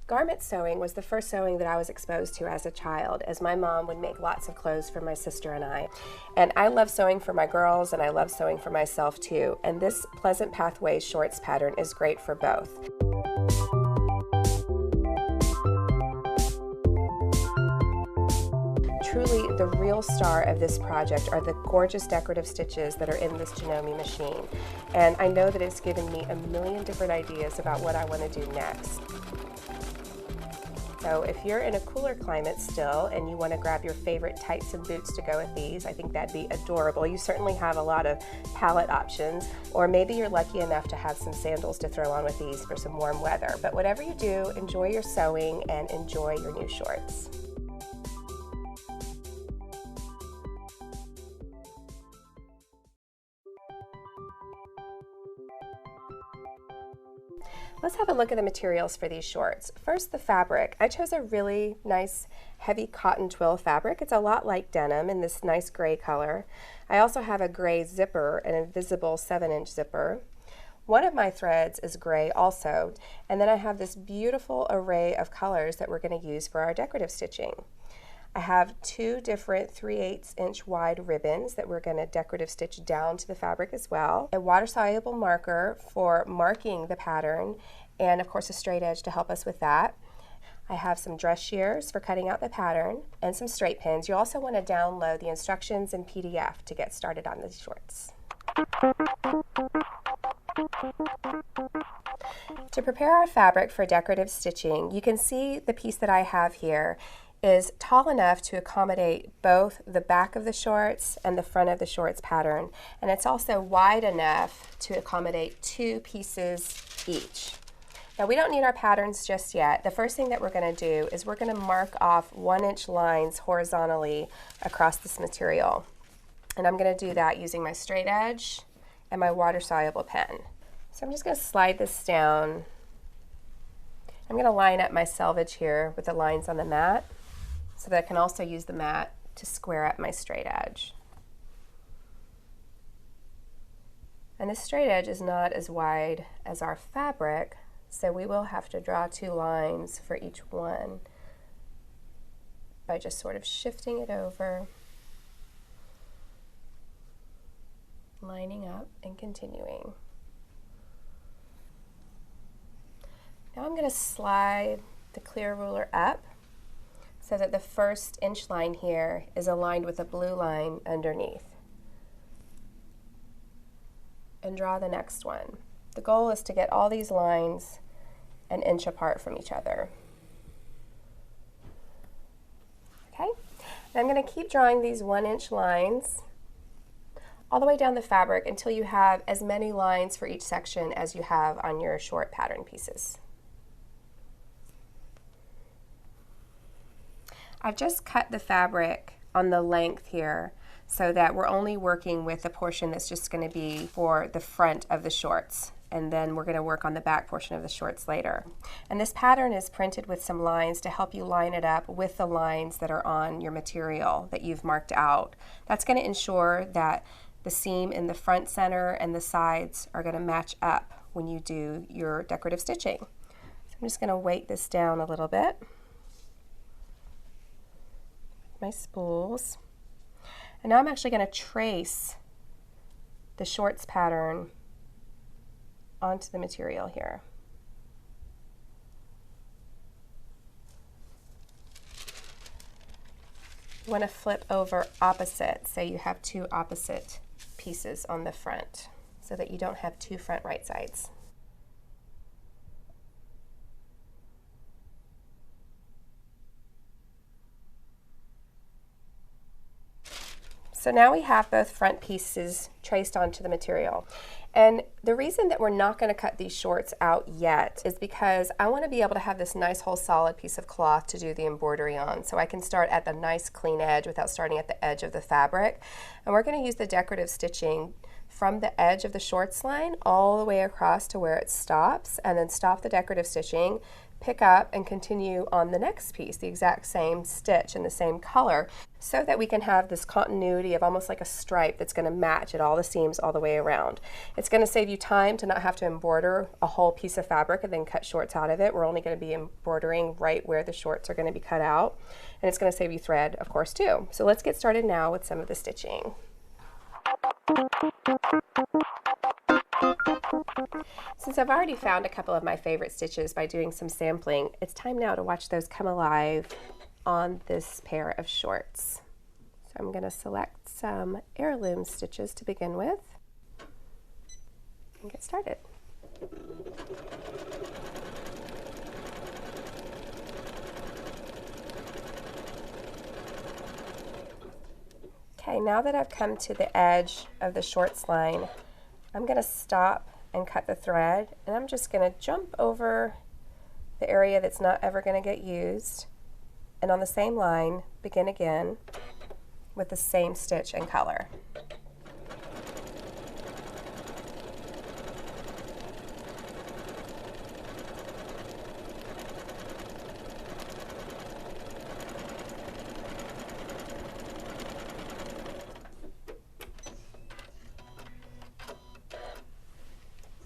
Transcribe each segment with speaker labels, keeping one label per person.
Speaker 1: Garment sewing was the first sewing that I was exposed to as a child, as my mom would make lots of clothes for my sister and I. And I love sewing for my girls, and I love sewing for myself too. And this Pleasant Pathways shorts pattern is great for both. Truly, the real star of this project are the gorgeous decorative stitches that are in this Janome machine. And I know that it's given me a million different ideas about what I want to do next. So if you're in a cooler climate still and you want to grab your favorite tights and boots to go with these, I think that'd be adorable. You certainly have a lot of palette options, or maybe you're lucky enough to have some sandals to throw on with these for some warm weather. But whatever you do, enjoy your sewing and enjoy your new shorts. Let's have a look at the materials for these shorts. First, the fabric. I chose a really nice heavy cotton twill fabric. It's a lot like denim in this nice gray color. I also have a gray zipper, an invisible 7-inch zipper. One of my threads is gray also, and then I have this beautiful array of colors that we're going to use for our decorative stitching. I have 2 different 3/8 inch wide ribbons that we're going to decorative stitch down to the fabric as well. A water soluble marker for marking the pattern, and of course a straight edge to help us with that. I have some dress shears for cutting out the pattern and some straight pins. You also want to download the instructions in PDF to get started on these shorts. To prepare our fabric for decorative stitching, you can see the piece that I have here is tall enough to accommodate both the back of the shorts and the front of the shorts pattern, and it's also wide enough to accommodate 2 pieces each. Now we don't need our patterns just yet. The first thing that we're going to do is we're going to mark off 1-inch lines horizontally across this material, and I'm going to do that using my straight edge and my water soluble pen. So I'm just going to slide this down. I'm going to line up my selvage here with the lines on the mat, so that I can also use the mat to square up my straight edge. And this straight edge is not as wide as our fabric, so we will have to draw 2 lines for each one by just sort of shifting it over, lining up and continuing. Now I'm going to slide the clear ruler up so that the first inch line here is aligned with a blue line underneath. And draw the next one. The goal is to get all these lines an inch apart from each other. Okay, and I'm going to keep drawing these 1-inch lines all the way down the fabric until you have as many lines for each section as you have on your short pattern pieces. I've just cut the fabric on the length here so that we're only working with the portion that's just going to be for the front of the shorts, and then we're going to work on the back portion of the shorts later. And this pattern is printed with some lines to help you line it up with the lines that are on your material that you've marked out. That's going to ensure that the seam in the front center and the sides are going to match up when you do your decorative stitching. So I'm just going to weight this down a little bit. My spools. And now I'm actually going to trace the shorts pattern onto the material here. You want to flip over opposite, so you have 2 opposite pieces on the front so that you don't have 2 front right sides. So now we have both front pieces traced onto the material. And the reason that we're not going to cut these shorts out yet is because I want to be able to have this nice whole solid piece of cloth to do the embroidery on, so I can start at the nice clean edge without starting at the edge of the fabric. And we're going to use the decorative stitching from the edge of the shorts line all the way across to where it stops, and then stop the decorative stitching, pick up and continue on the next piece, the exact same stitch in the same color, so that we can have this continuity of almost like a stripe that's going to match at all the seams all the way around. It's going to save you time to not have to embroider a whole piece of fabric and then cut shorts out of it. We're only going to be embroidering right where the shorts are going to be cut out, and it's going to save you thread, of course, too. So let's get started now with some of the stitching. Since I've already found a couple of my favorite stitches by doing some sampling, it's time now to watch those come alive on this pair of shorts. So I'm going to select some heirloom stitches to begin with and get started. Okay, now that I've come to the edge of the shorts line, I'm going to stop and cut the thread, and I'm just going to jump over the area that's not ever going to get used, and on the same line begin again with the same stitch and color.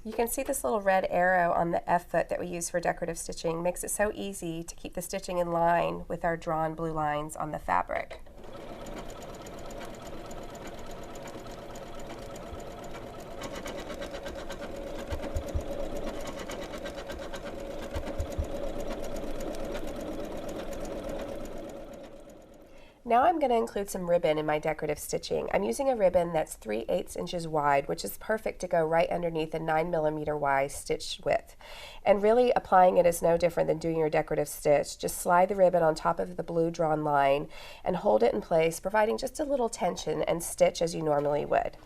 Speaker 1: You can see this little red arrow on the F foot that we use for decorative stitching makes it so easy to keep the stitching in line with our drawn blue lines on the fabric. Now I'm going to include some ribbon in my decorative stitching. I'm using a ribbon that's 3/8 inches wide, which is perfect to go right underneath a 9mm wide stitch width. And really applying it is no different than doing your decorative stitch. Just slide the ribbon on top of the blue drawn line and hold it in place, providing just a little tension, and stitch as you normally would.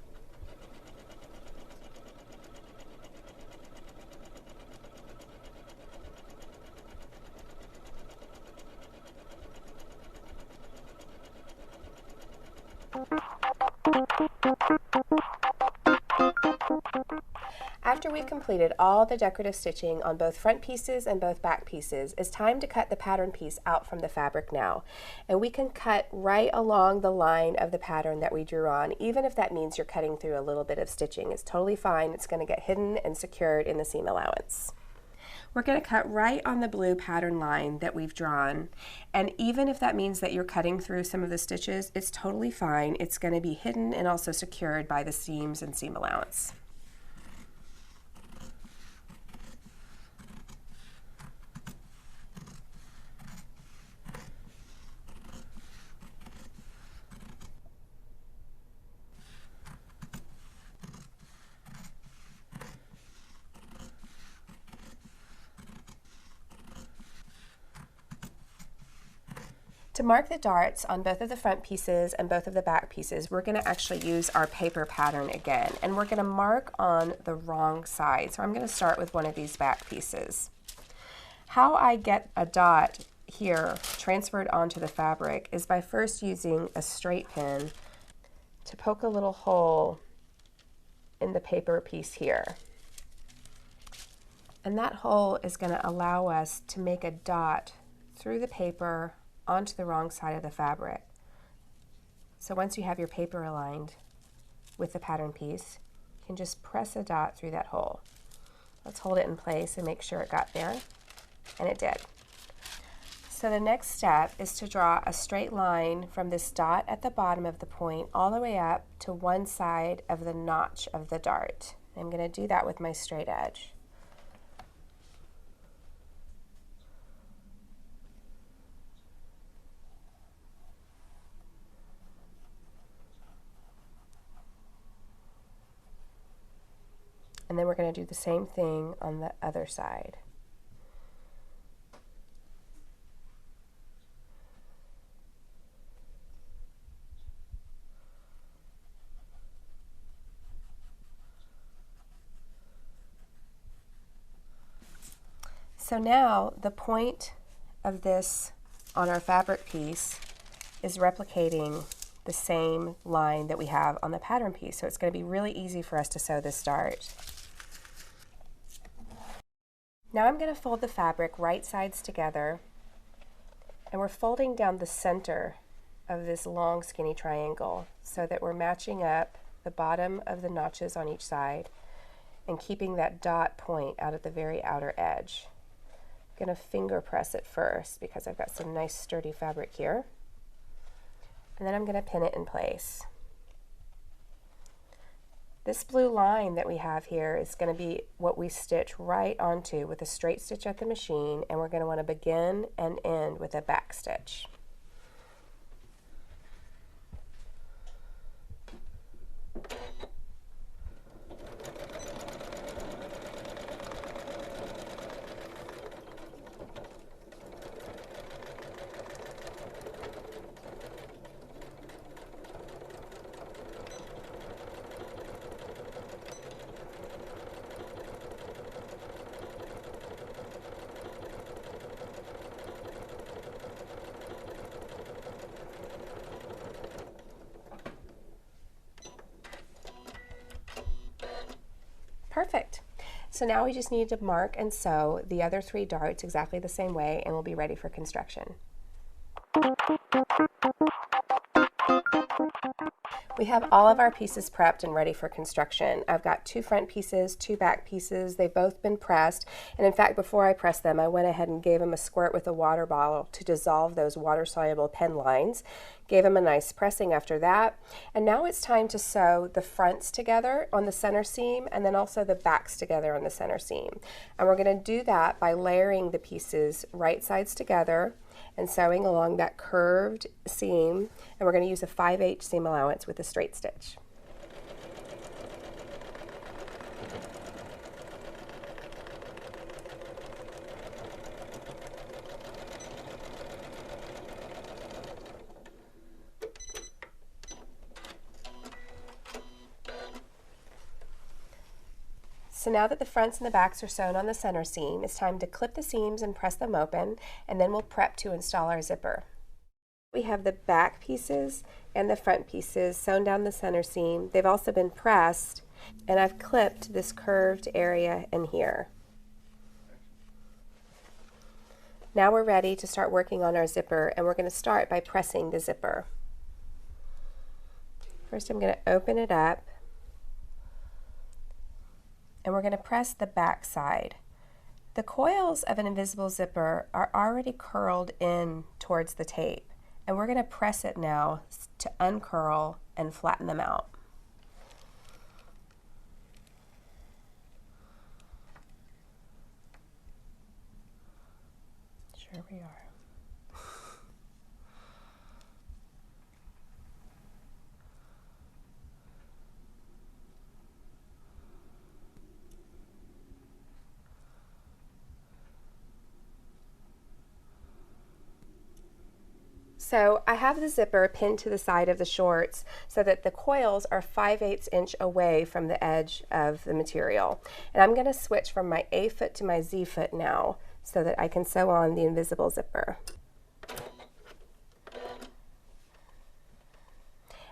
Speaker 1: After we've completed all the decorative stitching on both front pieces and both back pieces, it's time to cut the pattern piece out from the fabric now. And we can cut right along the line of the pattern that we drew on, even if that means you're cutting through a little bit of stitching. It's totally fine. It's going to get hidden and secured in the seam allowance. We're going to cut right on the blue pattern line that we've drawn, and even if that means that you're cutting through some of the stitches, it's totally fine. It's going to be hidden and also secured by the seams and seam allowance. To mark the darts on both of the front pieces and both of the back pieces, we're going to actually use our paper pattern again, and we're going to mark on the wrong side. So I'm going to start with one of these back pieces. How I get a dot here transferred onto the fabric is by first using a straight pin to poke a little hole in the paper piece here. And that hole is going to allow us to make a dot through the paper onto the wrong side of the fabric. So once you have your paper aligned with the pattern piece, you can just press a dot through that hole. Let's hold it in place and make sure it got there, and it did. So the next step is to draw a straight line from this dot at the bottom of the point all the way up to one side of the notch of the dart. I'm going to do that with my straight edge. And then we're going to do the same thing on the other side. So now the point of this on our fabric piece is replicating the same line that we have on the pattern piece. So it's going to be really easy for us to sew this dart. Now I'm going to fold the fabric right sides together, and we're folding down the center of this long skinny triangle so that we're matching up the bottom of the notches on each side and keeping that dot point out at the very outer edge. I'm going to finger press it first because I've got some nice sturdy fabric here, and then I'm going to pin it in place. This blue line that we have here is going to be what we stitch right onto with a straight stitch at the machine, and we're going to want to begin and end with a back stitch. Perfect. So now we just need to mark and sew the other 3 darts exactly the same way, and we'll be ready for construction. We have all of our pieces prepped and ready for construction. I've got 2 front pieces, 2 back pieces. They've both been pressed, and in fact before I pressed them I went ahead and gave them a squirt with a water bottle to dissolve those water-soluble pen lines. Gave them a nice pressing after that, and now it's time to sew the fronts together on the center seam and then also the backs together on the center seam. And we're going to do that by layering the pieces right sides together and sewing along that curved seam, and we're going to use a 5/8 seam allowance with a straight stitch. So now that the fronts and the backs are sewn on the center seam, it's time to clip the seams and press them open, and then we'll prep to install our zipper. We have the back pieces and the front pieces sewn down the center seam. They've also been pressed, and I've clipped this curved area in here. Now we're ready to start working on our zipper, and we're going to start by pressing the zipper. First I'm going to open it up, and we're going to press the back side. The coils of an invisible zipper are already curled in towards the tape, and we're going to press it now to uncurl and flatten them out. Sure we are. So I have the zipper pinned to the side of the shorts so that the coils are 5/8 inch away from the edge of the material. And I'm going to switch from my A foot to my Z foot now so that I can sew on the invisible zipper.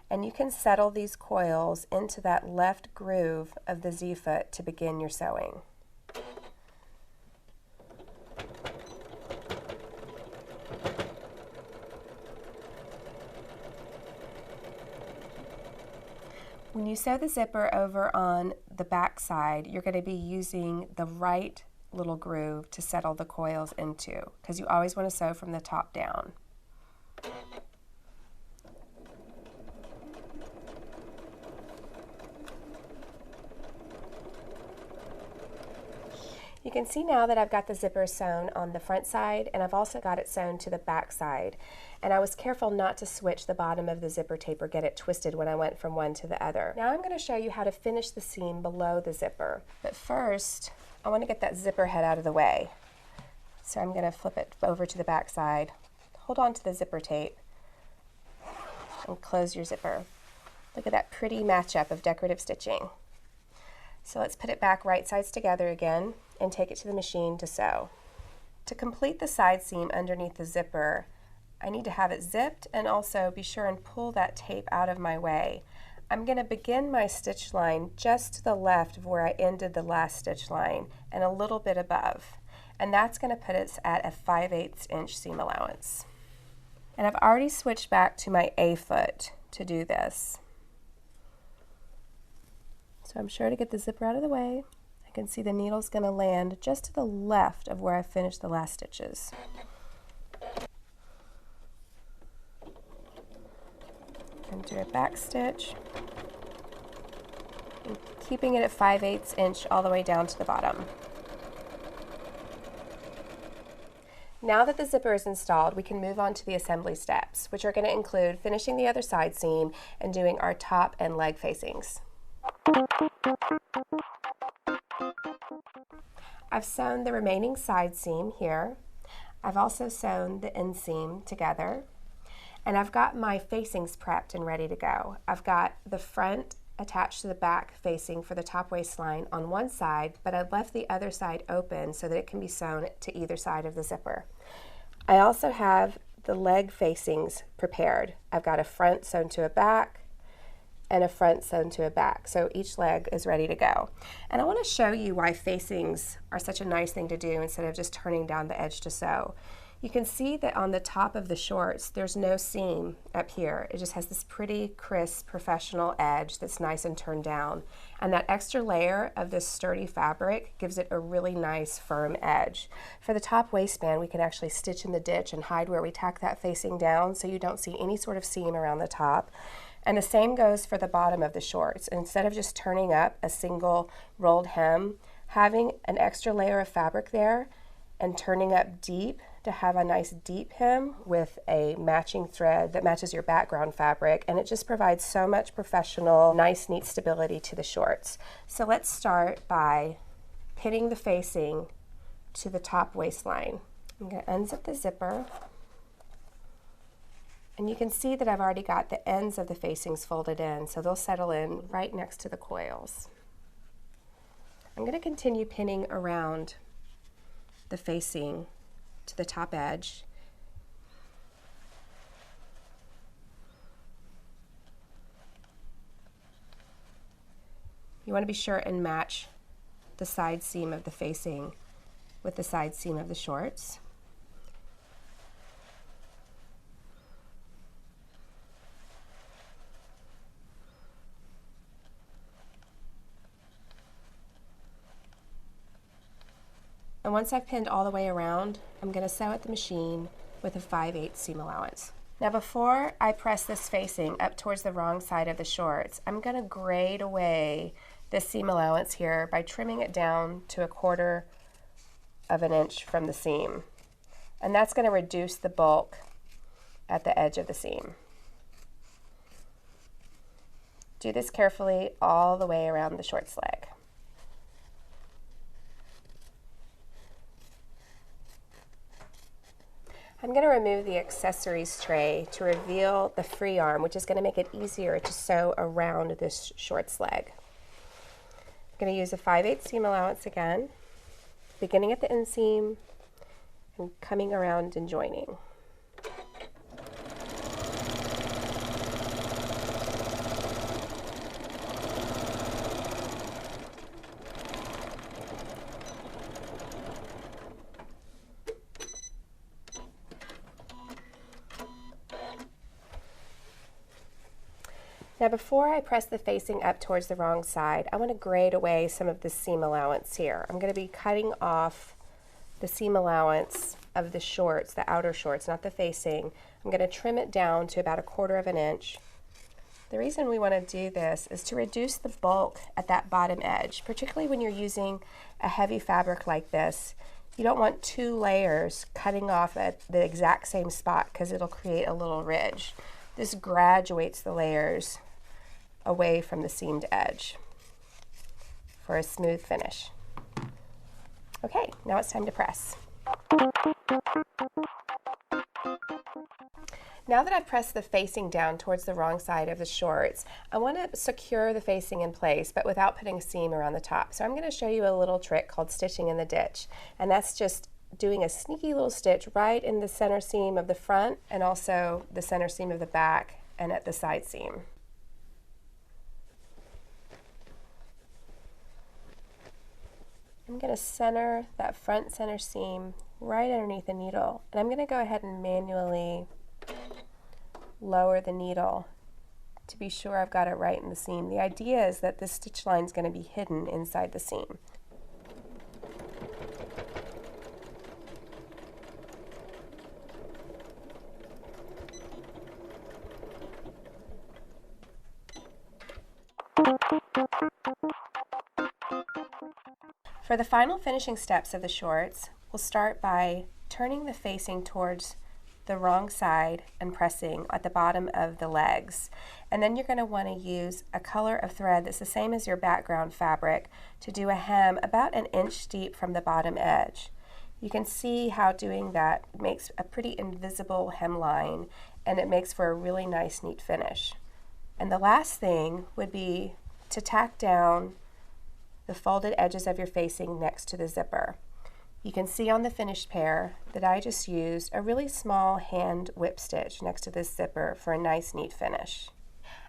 Speaker 1: And you can settle these coils into that left groove of the Z foot to begin your sewing. When you sew the zipper over on the back side, you're going to be using the right little groove to settle the coils into, because you always want to sew from the top down. You can see now that I've got the zipper sewn on the front side, and I've also got it sewn to the back side. And I was careful not to switch the bottom of the zipper tape or get it twisted when I went from one to the other. Now I'm going to show you how to finish the seam below the zipper. But first, I want to get that zipper head out of the way. So I'm going to flip it over to the back side. Hold on to the zipper tape and close your zipper. Look at that pretty matchup of decorative stitching. So let's put it back right sides together again and take it to the machine to sew. To complete the side seam underneath the zipper, I need to have it zipped and also be sure and pull that tape out of my way. I'm going to begin my stitch line just to the left of where I ended the last stitch line and a little bit above. and that's going to put us at a 5/8 inch seam allowance. And I've already switched back to my A foot to do this. So I'm sure to get the zipper out of the way. I can see the needle's going to land just to the left of where I finished the last stitches. And do a back stitch, and keeping it at 5/8 inch all the way down to the bottom. Now that the zipper is installed, we can move on to the assembly steps, which are going to include finishing the other side seam and doing our top and leg facings. I've sewn the remaining side seam here. I've also sewn the inseam together. And I've got my facings prepped and ready to go. I've got the front attached to the back facing for the top waistline on one side, but I've left the other side open so that it can be sewn to either side of the zipper. I also have the leg facings prepared. I've got a front sewn to a back and a front sewn to a back, so each leg is ready to go. And I want to show you why facings are such a nice thing to do instead of just turning down the edge to sew. You can see that on the top of the shorts, there's no seam up here. It just has this pretty, crisp, professional edge that's nice and turned down. And that extra layer of this sturdy fabric gives it a really nice, firm edge. For the top waistband, we can actually stitch in the ditch and hide where we tack that facing down so you don't see any sort of seam around the top. And the same goes for the bottom of the shorts. Instead of just turning up a single rolled hem, having an extra layer of fabric there and turning up deep to have a nice deep hem with a matching thread that matches your background fabric, and it just provides so much professional, nice, neat stability to the shorts. So let's start by pinning the facing to the top waistline. I'm going to unzip the zipper, and you can see that I've already got the ends of the facings folded in, so they'll settle in right next to the coils. I'm going to continue pinning around the facing to the top edge. You want to be sure and match the side seam of the facing with the side seam of the shorts. And once I've pinned all the way around, I'm going to sew at the machine with a 5/8 seam allowance. Now before I press this facing up towards the wrong side of the shorts, I'm going to grade away this seam allowance here by trimming it down to 1/4 of an inch from the seam. And that's going to reduce the bulk at the edge of the seam. Do this carefully all the way around the shorts leg. I'm going to remove the accessories tray to reveal the free arm, which is going to make it easier to sew around this shorts leg. I'm going to use a 5/8 seam allowance again, beginning at the inseam and coming around and joining. Now before I press the facing up towards the wrong side, I want to grade away some of the seam allowance here. I'm going to be cutting off the seam allowance of the shorts, the outer shorts, not the facing. I'm going to trim it down to about 1/4 of an inch. The reason we want to do this is to reduce the bulk at that bottom edge, particularly when you're using a heavy fabric like this. You don't want 2 layers cutting off at the exact same spot because it'll create a little ridge. This graduates the layers away from the seamed edge for a smooth finish. Okay, now it's time to press. Now that I've pressed the facing down towards the wrong side of the shorts, I want to secure the facing in place but without putting a seam around the top. So I'm going to show you a little trick called stitching in the ditch, and that's just doing a sneaky little stitch right in the center seam of the front and also the center seam of the back and at the side seam. I'm going to center that front center seam right underneath the needle, and I'm going to go ahead and manually lower the needle to be sure I've got it right in the seam. The idea is that this stitch line is going to be hidden inside the seam. For the final finishing steps of the shorts, we'll start by turning the facing towards the wrong side and pressing at the bottom of the legs. And then you're going to want to use a color of thread that's the same as your background fabric to do a hem about an inch deep from the bottom edge. You can see how doing that makes a pretty invisible hemline, and it makes for a really nice, neat finish. And the last thing would be to tack down the folded edges of your facing next to the zipper. You can see on the finished pair that I just used a really small hand whip stitch next to this zipper for a nice, neat finish.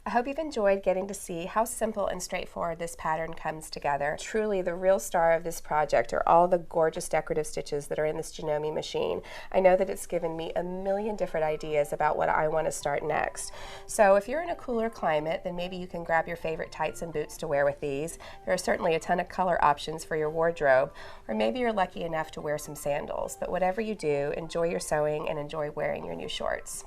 Speaker 1: I hope you've enjoyed getting to see how simple and straightforward this pattern comes together. Truly, the real star of this project are all the gorgeous decorative stitches that are in this Janome machine. I know that it's given me a million different ideas about what I want to start next. So if you're in a cooler climate, then maybe you can grab your favorite tights and boots to wear with these. There are certainly a ton of color options for your wardrobe, or maybe you're lucky enough to wear some sandals. But whatever you do, enjoy your sewing and enjoy wearing your new shorts.